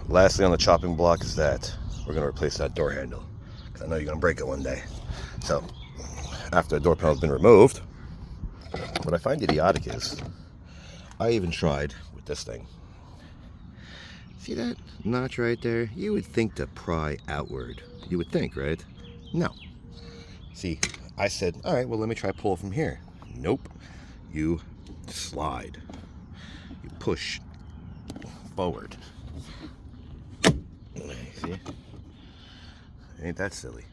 Lastly on the chopping block is that we're going to replace that door handle. Because I know you're going to break it one day. So, after the door panel has been removed, what I find idiotic is, I even tried with this thing. See that notch right there? You would think to pry outward. You would think, right? No. See, I said, all right, well, let me try pull from here. Nope. You slide. You push forward. See? Ain't that silly?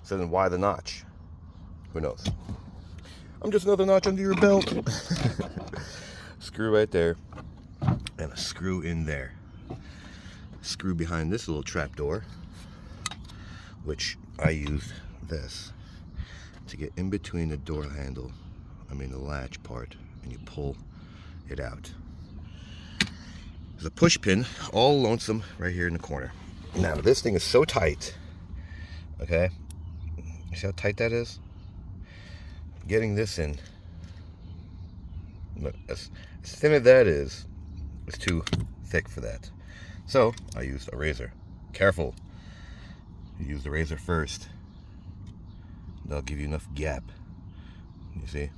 So then why the notch? Who knows? I'm just another notch under your belt. Screw right there. And a screw in there. Screw behind this little trap door, which I used this to get in between the door handle, the latch part, and you pull it out. There's a push pin, all lonesome, right here in the corner. Now, this thing is so tight, okay? You see how tight that is? Getting this in, look, as thin as that is too thick for that. So, I used a razor. Careful. You use the razor first. That'll give you enough gap. You see?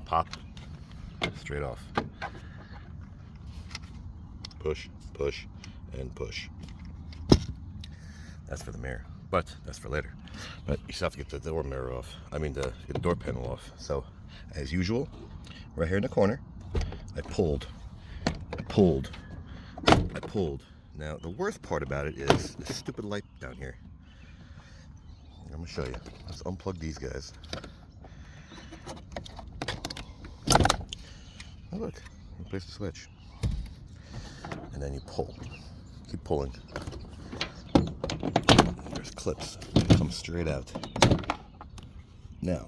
Pop. Straight off. Push, push, and push. That's for the mirror. But that's for later. But you still have to get the door mirror off. The door panel off. So, as usual, right here in the corner, I pulled. Now, the worst part about it is this stupid light down here. I'm going to show you. Let's unplug these guys. Oh, look. Replace the switch. And then you pull. Keep pulling. There's clips that come straight out. Now,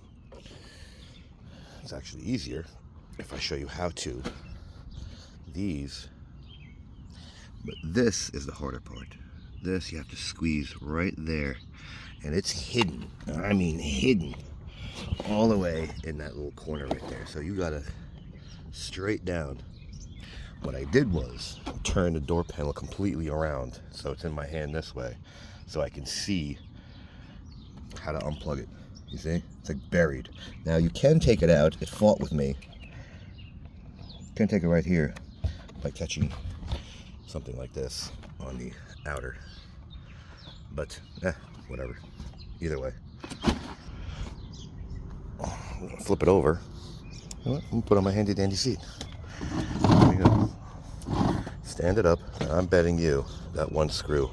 it's actually easier if I show you how to. These, but this is the harder part. This you have to squeeze right there, and it's hidden. Hidden all the way in that little corner right there. So you gotta straight down. What I did was turn the door panel completely around so it's in my hand this way, so I can see how to unplug it. You see? It's like buried. Now you can take it out. It fought with me. You can take it right here by catching something like this on the outer. But, whatever. Either way. I'm gonna flip it over. You know what? I'm gonna put it on my handy dandy seat. There we go. Stand it up. Now I'm betting you that one screw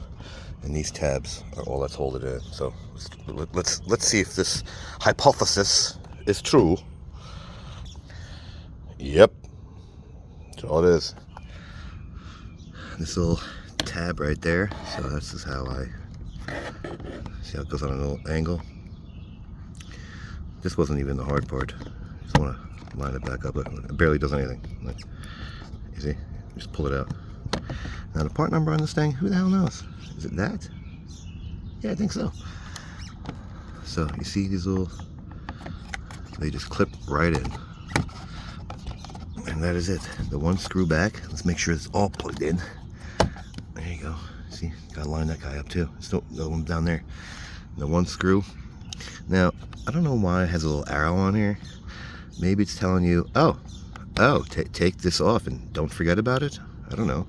and these tabs are all that's holding it in. So let's see if this hypothesis is true. Yep. That's all it is. This little tab right there. So this is how I see how it goes on a little angle. This wasn't even the hard part. Just want to line it back up. It barely does anything. You see? Just pull it out. Now the part number on this thing, who the hell knows? Is it that? Yeah, I think so. So you see these little, they just clip right in. And that is it. The one screw back. Let's make sure it's all plugged in. There you go. See, gotta line that guy up too. There's no one down there. The one screw. Now, I don't know why it has a little arrow on here. Maybe it's telling you, take this off and don't forget about it. I don't know.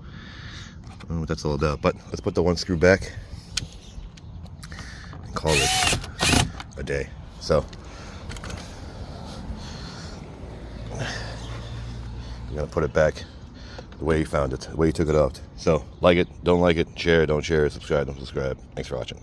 I don't know what that's all about. But let's put the one screw back and call it a day. So, I'm gonna put it back the way you found it, the way you took it off. So, like it, don't like it, share, don't share, subscribe, don't subscribe. Thanks for watching.